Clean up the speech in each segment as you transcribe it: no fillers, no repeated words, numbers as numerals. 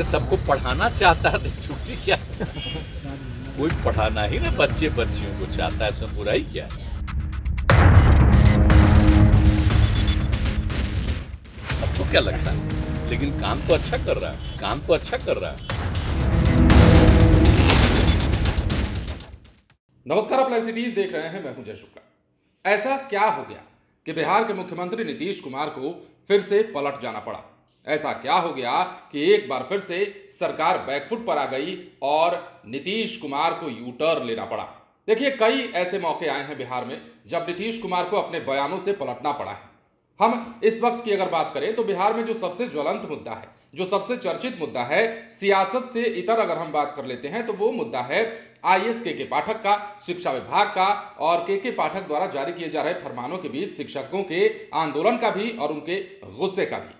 अरे सबको पढ़ाना चाहता है तो छुट्टी क्या? कोई पढ़ाना ही ना बच्चे बच्चियों को चाहता है, इसमें बुराई क्या है? आपको क्या लगता है? लेकिन काम तो अच्छा कर रहा है, काम तो अच्छा कर रहा है। नमस्कार, आप लाइव सिटीज देख रहे हैं। मैं हूं जय शुक्ला। ऐसा क्या हो गया कि बिहार के मुख्यमंत्री नीतीश कुमार को फिर से पलट जाना पड़ा? ऐसा क्या हो गया कि एक बार फिर से सरकार बैकफुट पर आ गई और नीतीश कुमार को यू टर्न लेना पड़ा? देखिए, कई ऐसे मौके आए हैं बिहार में जब नीतीश कुमार को अपने बयानों से पलटना पड़ा है। हम इस वक्त की अगर बात करें तो बिहार में जो सबसे ज्वलंत मुद्दा है, जो सबसे चर्चित मुद्दा है, सियासत से इतर अगर हम बात कर लेते हैं तो वो मुद्दा है आईएएस के पाठक का, शिक्षा विभाग का और के पाठक द्वारा जारी किए जा रहे फरमानों के बीच शिक्षकों के आंदोलन का भी और उनके गुस्से का भी।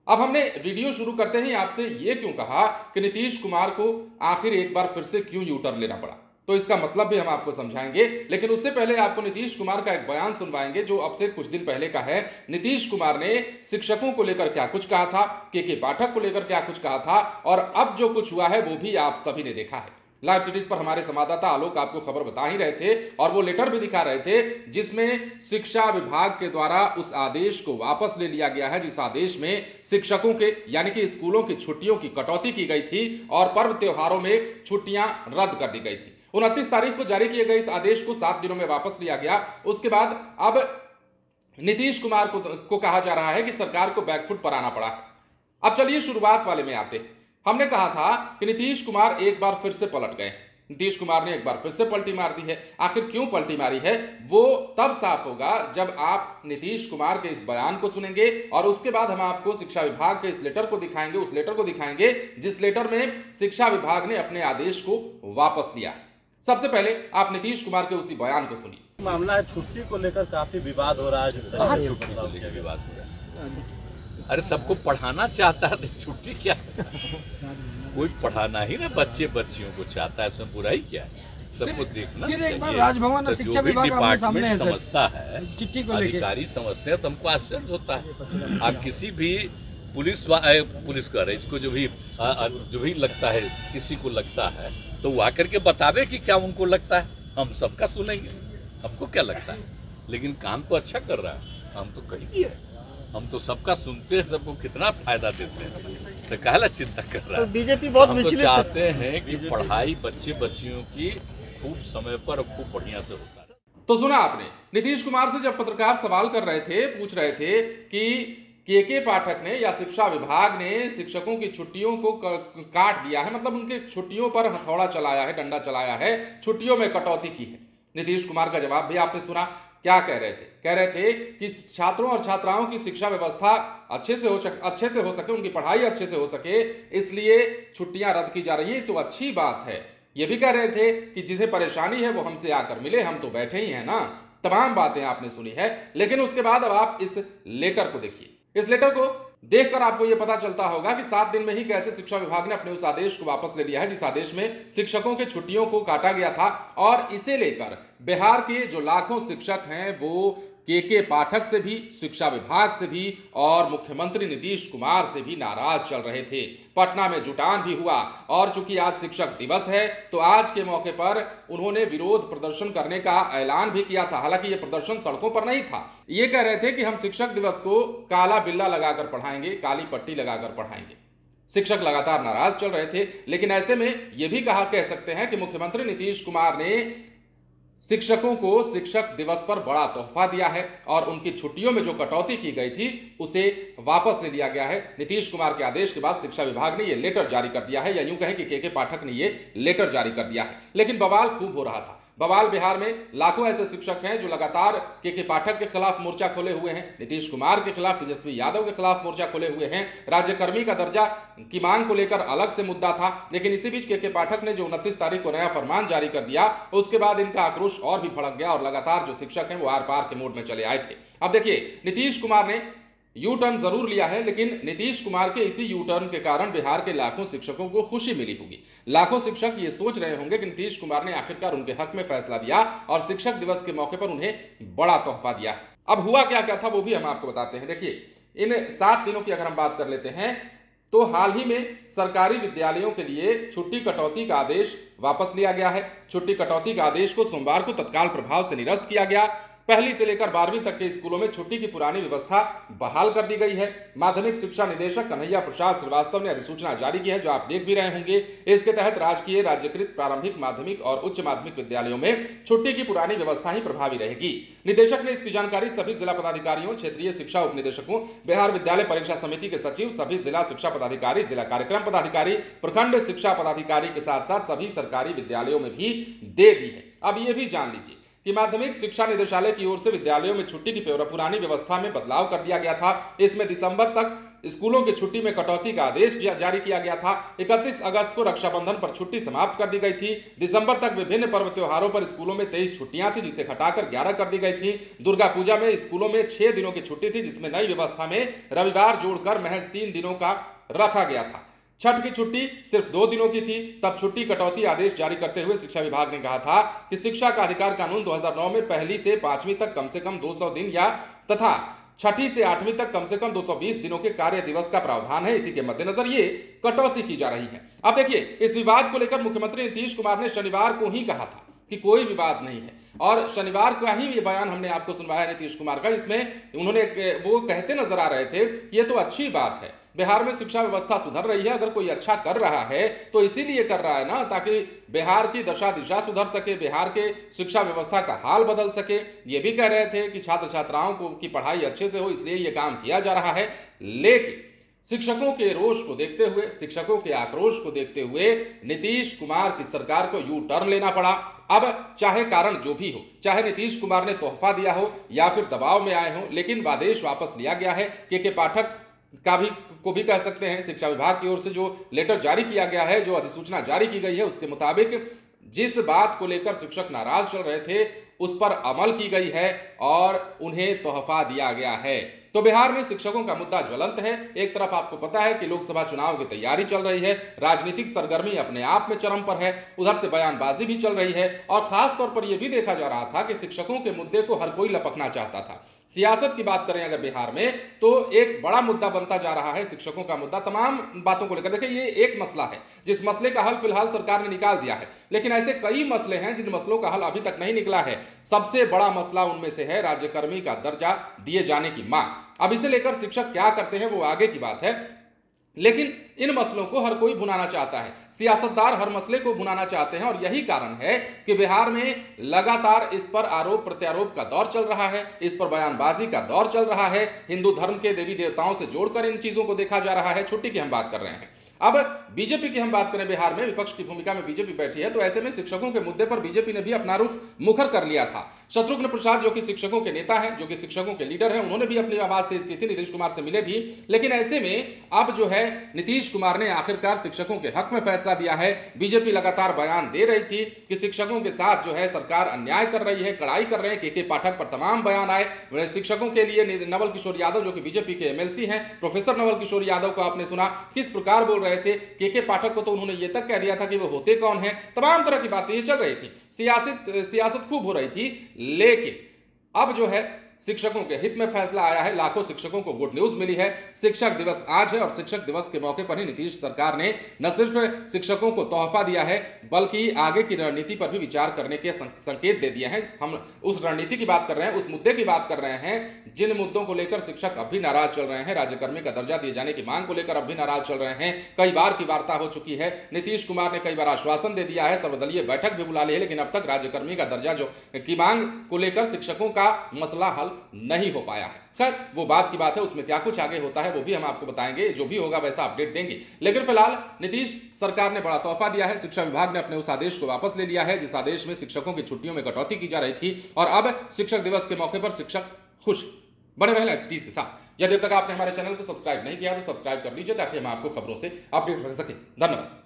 अब हमने वीडियो शुरू करते ही आपसे ये क्यों कहा कि नीतीश कुमार को आखिर एक बार फिर से क्यों यू टर्न लेना पड़ा, तो इसका मतलब भी हम आपको समझाएंगे। लेकिन उससे पहले आपको नीतीश कुमार का एक बयान सुनवाएंगे जो अब से कुछ दिन पहले का है। नीतीश कुमार ने शिक्षकों को लेकर क्या कुछ कहा था, के पाठक को लेकर क्या कुछ कहा था और अब जो कुछ हुआ है वो भी आप सभी ने देखा है। लाइव सिटीज पर हमारे संवाददाता आलोक आपको खबर बता ही रहे थे और वो लेटर भी दिखा रहे थे जिसमें शिक्षा विभाग के द्वारा उस आदेश को वापस ले लिया गया है जिस आदेश में शिक्षकों के यानी कि स्कूलों की छुट्टियों की कटौती की गई थी और पर्व त्योहारों में छुट्टियां रद्द कर दी गई थी। 29 तारीख को जारी किए गए इस आदेश को 7 दिनों में वापस लिया गया। उसके बाद अब नीतीश कुमार को कहा जा रहा है कि सरकार को बैकफुट पर आना पड़ा है। अब चलिए शुरुआत वाले में आते हैं। हमने कहा था कि नीतीश कुमार एक बार फिर से पलट गए। नीतीश कुमार ने एक बार फिर से पलटी मार दी है। आखिर क्यों पलटी मारी है वो तब साफ होगा जब आप नीतीश कुमार के इस बयान को सुनेंगे और उसके बाद हम आपको शिक्षा विभाग के इस लेटर को दिखाएंगे, उस लेटर को दिखाएंगे जिस लेटर में शिक्षा विभाग ने अपने आदेश को वापस लिया। सबसे पहले आप नीतीश कुमार के उसी बयान को सुनिए। मामला है छुट्टी को लेकर काफी विवाद हो रहा है। कहाँ छुट्टी को लेकर विवाद हो रहा है? अरे सबको पढ़ाना चाहता है तो छुट्टी क्या? कोई पढ़ाना ही ना बच्चे बच्चियों को चाहता है, इसमें बुराई क्या है? सबको देखना चाहिए। राजभवन तो शिक्षा जो भी विभाग डिपार्टमेंट समझता है, चिट्ठी को अधिकारी समझते हैं तो हमको आश्चर्य होता है। आप किसी भी पुलिस कह रहे इसको जो भी लगता है, किसी को लगता है तो वो आकर के बतावे कि क्या उनको लगता है। हम सबका सुनेंगे, हमको क्या लगता है। लेकिन काम तो अच्छा कर रहा है, हम तो कहीं है, हम तो सबका सुनते हैं, सबको कितना फायदा देते हैं, तो काहला चिंता कर रहा है। तो बीजेपी बहुत हम तो विचलित चाहते हैं कि पढ़ाई बच्चे बच्चियों की खूब समय पर और खूब बढ़िया से होता है। तो सुना आपने नीतीश कुमार से जब पत्रकार सवाल कर रहे थे, पूछ रहे थे कि के पाठक ने या शिक्षा विभाग ने शिक्षकों की छुट्टियों को काट दिया है, मतलब उनके छुट्टियों पर हथौड़ा चलाया है, डंडा चलाया है, छुट्टियों में कटौती की है। नीतीश कुमार का जवाब भी आपने सुना। क्या कह रहे थे? कह रहे थे कि छात्रों और छात्राओं की शिक्षा व्यवस्था अच्छे से हो सके, उनकी पढ़ाई अच्छे से हो सके, इसलिए छुट्टियां रद्द की जा रही हैं, तो अच्छी बात है। ये भी कह रहे थे कि जिन्हें परेशानी है वो हमसे आकर मिले, हम तो बैठे ही हैं ना। तमाम बातें आपने सुनी है। लेकिन उसके बाद अब आप इस लेटर को देखिए। इस लेटर को देखकर आपको यह पता चलता होगा कि 7 दिन में ही कैसे शिक्षा विभाग ने अपने उस आदेश को वापस ले लिया है जिस आदेश में शिक्षकों के छुट्टियों को काटा गया था। और इसे लेकर बिहार के जो लाखों शिक्षक हैं वो के पाठक से भी, शिक्षा विभाग से भी और मुख्यमंत्री नीतीश कुमार से भी नाराज चल रहे थे। पटना में जुटान भी हुआ और चूंकि आज शिक्षक दिवस है तो आज के मौके पर उन्होंने विरोध प्रदर्शन करने का ऐलान भी किया था। हालांकि ये प्रदर्शन सड़कों पर नहीं था। ये कह रहे थे कि हम शिक्षक दिवस को काला बिल्ला लगाकर पढ़ाएंगे, काली पट्टी लगाकर पढ़ाएंगे। शिक्षक लगातार नाराज चल रहे थे। लेकिन ऐसे में यह भी कह सकते हैं कि मुख्यमंत्री नीतीश कुमार ने शिक्षकों को शिक्षक दिवस पर बड़ा तोहफा दिया है और उनकी छुट्टियों में जो कटौती की गई थी उसे वापस ले लिया गया है। नीतीश कुमार के आदेश के बाद शिक्षा विभाग ने यह लेटर जारी कर दिया है, या यूं कहें कि के पाठक ने यह लेटर जारी कर दिया है। लेकिन बवाल खूब हो रहा था। बवाल बिहार में लाखों ऐसे शिक्षक हैं जो लगातार के पाठक के खिलाफ मोर्चा खोले हुए हैं, नीतीश कुमार के खिलाफ, तेजस्वी यादव के खिलाफ मोर्चा खोले हुए हैं। राज्यकर्मी का दर्जा की मांग को लेकर अलग से मुद्दा था। लेकिन इसी बीच के पाठक ने जो 29 तारीख को नया फरमान जारी कर दिया उसके बाद इनका आक्रोश और भी भड़क गया और लगातार जो शिक्षक हैं वो आर पार के मोड में चले आए थे। अब देखिए, नीतीश कुमार ने यू टर्न जरूर लिया है, लेकिन नीतीश कुमार के इसी यू टर्न के कारण बिहार के लाखों शिक्षकों को खुशी मिली होगी। लाखों शिक्षक ये सोच रहे होंगे कि नीतीश कुमार ने आखिरकार उनके हक में फैसला दिया और शिक्षक दिवस के मौके पर उन्हें बड़ा तोहफा दिया। अब हुआ क्या क्या था वो भी हम आपको बताते हैं। देखिए, इन 7 दिनों की अगर हम बात कर लेते हैं तो हाल ही में सरकारी विद्यालयों के लिए छुट्टी कटौती का आदेश वापस लिया गया है। छुट्टी कटौती का आदेश को सोमवार को तत्काल प्रभाव से निरस्त किया गया। पहली से लेकर 12वीं तक के स्कूलों में छुट्टी की पुरानी व्यवस्था बहाल कर दी गई है। माध्यमिक शिक्षा निदेशक कन्हैया प्रसाद श्रीवास्तव ने अधिसूचना जारी की है, जो आप देख भी रहे होंगे। इसके तहत राजकीय, राज्यकृत प्रारंभिक, माध्यमिक और उच्च माध्यमिक विद्यालयों में छुट्टी की पुरानी व्यवस्था ही प्रभावी रहेगी। निदेशक ने इसकी जानकारी सभी जिला पदाधिकारियों, क्षेत्रीय शिक्षा उपनिदेशकों, बिहार विद्यालय परीक्षा समिति के सचिव, सभी जिला शिक्षा पदाधिकारी, जिला कार्यक्रम पदाधिकारी, प्रखंड शिक्षा पदाधिकारी के साथ साथ सभी सरकारी विद्यालयों में भी दे दी है। अब ये भी जान लीजिए कि माध्यमिक शिक्षा निदेशालय की ओर से विद्यालयों में छुट्टी की पुरानी व्यवस्था में बदलाव कर दिया गया था। इसमें दिसंबर तक स्कूलों की छुट्टी में कटौती का आदेश जारी किया गया था। 31 अगस्त को रक्षाबंधन पर छुट्टी समाप्त कर दी गई थी। दिसंबर तक विभिन्न पर्व त्योहारों पर स्कूलों में 23 छुट्टियां थी, जिसे घटाकर 11 कर दी गई थी। दुर्गा पूजा में स्कूलों में 6 दिनों की छुट्टी थी, जिसमें नई व्यवस्था में रविवार जोड़कर महज 3 दिनों का रखा गया था। छठ की छुट्टी सिर्फ 2 दिनों की थी। तब छुट्टी कटौती आदेश जारी करते हुए शिक्षा विभाग ने कहा था कि शिक्षा का अधिकार कानून 2009 में पहली से 5वीं तक कम से कम 200 दिन या तथा छठी से 8वीं तक कम से कम 220 दिनों के कार्य दिवस का प्रावधान है। इसी के मद्देनजर ये कटौती की जा रही है। अब देखिए, इस विवाद को लेकर मुख्यमंत्री नीतीश कुमार ने शनिवार को ही कहा था कि कोई विवाद नहीं है, और शनिवार का ही ये बयान हमने आपको सुनवाया नीतीश कुमार का, जिसमें उन्होंने वो कहते नजर आ रहे थे कि ये तो अच्छी बात है, बिहार में शिक्षा व्यवस्था सुधर रही है। अगर कोई अच्छा कर रहा है तो इसीलिए कर रहा है ना, ताकि बिहार की दशा दिशा सुधर सके, बिहार के शिक्षा व्यवस्था का हाल बदल सके। ये भी कह रहे थे कि छात्र छात्राओं को की पढ़ाई अच्छे से हो, इसलिए ये काम किया जा रहा है। लेकिन शिक्षकों के रोष को देखते हुए, शिक्षकों के आक्रोश को देखते हुए नीतीश कुमार की सरकार को यू टर्न लेना पड़ा। अब चाहे कारण जो भी हो, चाहे नीतीश कुमार ने तोहफा दिया हो या फिर दबाव में आए हो, लेकिन आदेश वापस लिया गया है। के पाठक को भी कह सकते हैं, शिक्षा विभाग की ओर से जो लेटर जारी किया गया है, जो अधिसूचना जारी की गई है, उसके मुताबिक जिस बात को लेकर शिक्षक नाराज चल रहे थे उस पर अमल की गई है और उन्हें तोहफा दिया गया है। तो बिहार में शिक्षकों का मुद्दा ज्वलंत है। एक तरफ आपको पता है कि लोकसभा चुनाव की तैयारी चल रही है, राजनीतिक सरगर्मी अपने आप में चरम पर है, उधर से बयानबाजी भी चल रही है, और खास तौर पर यह भी देखा जा रहा था कि शिक्षकों के मुद्दे को हर कोई लपकना चाहता था। सियासत की बात करें अगर बिहार में, तो एक बड़ा मुद्दा बनता जा रहा है शिक्षकों का मुद्दा। तमाम बातों को लेकर देखिए, ये एक मसला है जिस मसले का हल फिलहाल सरकार ने निकाल दिया है, लेकिन ऐसे कई मसले हैं जिन मसलों का हल अभी तक नहीं निकला है। सबसे बड़ा मसला उनमें से है राज्यकर्मी का दर्जा दिए जाने की मांग। अब इसे लेकर शिक्षक क्या करते हैं वो आगे की बात है, लेकिन इन मसलों को हर कोई भुनाना चाहता है। सियासतदार हर मसले को भुनाना चाहते हैं, और यही कारण है कि बिहार में लगातार इस पर आरोप प्रत्यारोप का दौर चल रहा है, इस पर बयानबाजी का दौर चल रहा है। हिंदू धर्म के देवी देवताओं से जोड़कर इन चीजों को देखा जा रहा है। छुट्टी की हम बात कर रहे हैं। अब बीजेपी की हम बात करें, बिहार में विपक्ष की भूमिका में बीजेपी बैठी है, तो ऐसे में शिक्षकों के मुद्दे पर बीजेपी ने भी अपना रुख मुखर कर लिया था। शत्रुघ्न प्रसाद, जो कि शिक्षकों के नेता हैं, जो कि शिक्षकों के लीडर हैं, उन्होंने भी अपनी आवाज तेज की थी, नीतीश कुमार से मिले भी। लेकिन ऐसे में अब जो है नीतीश कुमार ने आखिरकार शिक्षकों के हक में फैसला दिया है। बीजेपी लगातार बयान दे रही थी कि शिक्षकों के साथ जो है सरकार अन्याय कर रही है, कड़ाई कर रहे हैं। के पाठक पर तमाम बयान आए। शिक्षकों के लिए नवल किशोर यादव, जो कि बीजेपी के एमएलसी हैं, प्रोफेसर नवल किशोर यादव को आपने सुना किस प्रकार बोल रहे थे। के पाठक को तो उन्होंने ये तक कह दिया था कि वो होते कौन हैं। तमाम तरह की बातें ये चल रही थी, सियासत खूब हो रही थी। लेकिन अब जो है शिक्षकों के हित में फैसला आया है। लाखों शिक्षकों को गुड न्यूज मिली है। शिक्षक दिवस आज है, और शिक्षक दिवस के मौके पर ही नीतीश सरकार ने न सिर्फ शिक्षकों को तोहफा दिया है, बल्कि आगे की रणनीति पर भी विचार करने के संकेत दे दिए हैं। हम उस रणनीति की बात कर रहे हैं, उस मुद्दे की बात कर रहे हैं जिन मुद्दों को लेकर शिक्षक अब भी नाराज चल रहे हैं। राज्यकर्मी का दर्जा दिए जाने की मांग को लेकर अब भी नाराज चल रहे हैं। कई बार की वार्ता हो चुकी है, नीतीश कुमार ने कई बार आश्वासन दे दिया है, सर्वदलीय बैठक भी बुला ली है, लेकिन अब तक राज्यकर्मी का दर्जा जो की मांग को लेकर शिक्षकों का मसला हल नहीं हो पाया है। खैर, वो बात की बात है, उसमें क्या कुछ आगे होता है वो भी हम आपको बताएंगे। जो भी होगा वैसा अपडेट देंगे। लेकिन फिलहाल नीतीश सरकार ने बड़ा तोहफा दिया है। शिक्षा विभाग ने अपने उस आदेश को वापस ले लिया है जिस आदेश में शिक्षकों की छुट्टियों में कटौती की जा रही थी, और अब शिक्षक दिवस के मौके पर शिक्षक खुश। बने रहे लाइव सिटीज के साथ। यदि अब तक आपने हमारे चैनल को सब्सक्राइब नहीं किया तो सब्सक्राइब कर लीजिए, ताकि हम आपको खबरों से अपडेट रख सकें। धन्यवाद।